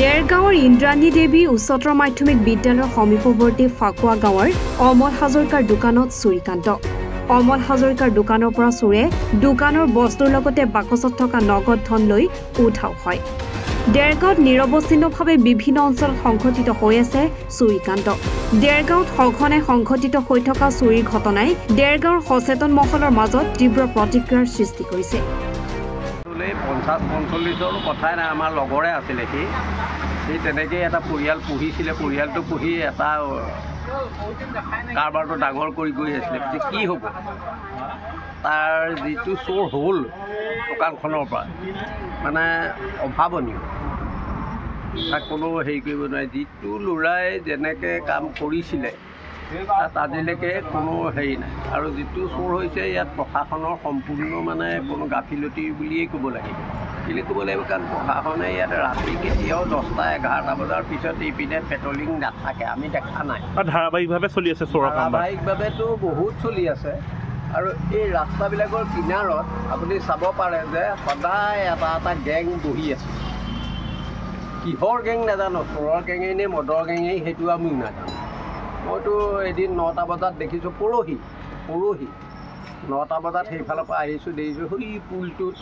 দেৰগাঁৱৰ ইন্দ্ৰাণী দেৱী উচ্চতৰ মাধ্যমিক বিদ্যালয়ৰ সমীপৱৰ্তী ফাকুৱা গাঁৱৰ অমল হাজৰিকাৰ দোকানত চুৰিকাণ্ড। অমল হাজৰিকাৰ দোকানৰ পৰা চোৰে দোকানৰ বস্তুৰ লগতে বাকচত থকা নগদ ধন লৈ উধাও হয়। দেৰগাঁৱত নিৰৱচ্ছিন্নভাৱে বিভিন্ন অঞ্চলত সংঘটিত হৈ আছে চুৰিকাণ্ড। দেৰগাঁৱত সঘনে সংঘটিত হৈ থকা চুৰিৰ ঘটনাই দেৰগাঁৱৰ সচেতন মহলৰ মাজত তীব্ৰ প্ৰতিক্ৰিয়াৰ সৃষ্টি কৰিছে। 50-45 কথাই নাই, আমাৰ লগৰে আছিলে সি তেনেকৈ এটা পৰিয়াল পুহিছিলে। পৰিয়ালটো পুহি এটা কাৰবাৰটো ডাঙৰ কৰি গৈ আছিলে। কি হ'ব, তাৰ যিটো চোৰ হ'ল দোকানখনৰ পৰা মানে অভাৱনীয়, তাক কোনো হেৰি কৰিব নোৱাৰে। যিটো ল'ৰাই যেনেকৈ কাম কৰিছিলে তাত আজিলৈকে কোনো হেৰি নাই। আৰু যিটো চোৰ হৈছে ইয়াত প্ৰশাসনৰ সম্পূৰ্ণ মানে কোনো গাফিলতি বুলিয়েই ক'ব লাগিব। কেলৈ ক'ব লাগিব, কাৰণ প্ৰশাসনে ইয়াত ৰাতি কেতিয়াও 10-11 বজাৰ পিছত এইপিনে পেট্ৰলিং নাথাকে, আমি দেখা নাই। ধাৰাবাহিকভাৱে চলি আছে চোৰৰ কাম। ধাৰাবাহিকভাৱেতো বহুত চলি আছে। আৰু এই ৰাস্তাবিলাকৰ কিনাৰত আপুনি চাব পাৰে যে সদায় এটা গেং বহি আছে। কিহৰ গেং নাজানো, চোৰৰ গেঙেই নে মদৰ গেঙেই সেইটো আমিও নাজানো। মইতো এদিন 9টা বজাত দেখিছোঁ, পৰহি 9টা বজাত সেইফালৰ পৰা আহিছোঁ, দেখিছোঁ সেই পুলটোত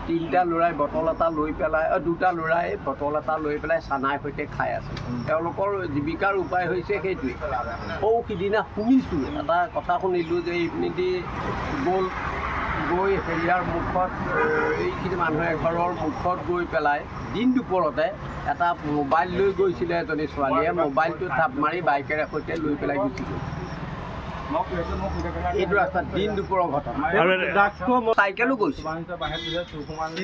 3টা ল'ৰাই বটল এটা লৈ পেলাই, 2টা ল'ৰাই বটল এটা লৈ পেলাই চানাৰ সৈতে খাই আছে। তেওঁলোকৰ জীৱিকাৰ উপায় হৈছে সেইটোৱে। সিদিনা শুনিছোঁ, এটা কথা শুনিলোঁ যে এইপিনেদি গৈ হেৰিয়াৰ মুখত, এইখিনি মানুহ এঘৰৰ মুখত গৈ পেলাই দিন দুপৰতে এটা মোবাইল লৈ গৈছিলে এজনী ছোৱালীয়ে, মোবাইলটো থাপ মাৰি বাইকেৰে সৈতে লৈ পেলাই গুচি গ'ল। এইটো ৰাস্তাত দিন দুপৰৰ ঘটনা। চাইকেলো গৈছে,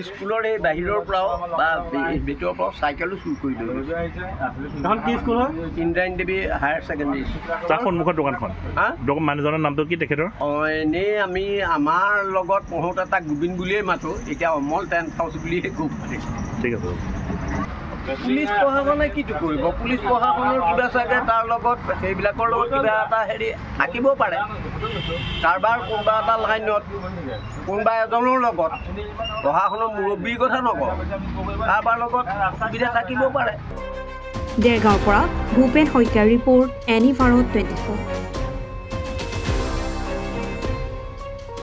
স্কুলৰ এই বাহিৰৰ পৰাও বা ভিতৰৰ পৰাও চাইকেলো চুৰ কৰি লৈ গৈছে। ইন্দ্ৰাণী দেৱী হায়াৰ ছেকেণ্ডেৰী তাৰ সন্মুখৰ দোকানখন। মানুহজনৰ নামটো কি তেখেতৰ? এনেই আমি আমাৰ লগত পঢ়োঁতে তাক গোবিন্দ বুলিয়েই মাতোঁ, এতিয়া অমল টেণ্ট হাউচ বুলিয়ে খুব মাতিছে। ঠিক আছে। পুলিচ প্ৰশাসনে কিটো কৰিব? পুলিচ প্ৰশাসনৰ কিবা চাগে তাৰ লগত সেইবিলাকৰ লগত কিবা এটা হেৰি থাকিব পাৰে। কাৰোবাৰ কোনোবা এটা লাইনত কোনোবা এজনৰ লগত, প্ৰশাসনৰ মুৰব্বীৰ কথা নকওঁ, কাৰোবাৰ লগত সুবিধা থাকিব পাৰে। দেৰগাঁৱৰ পৰা ভূপেন শইকীয়াৰ ৰিপৰ্ট, এনি ভাৰত 24।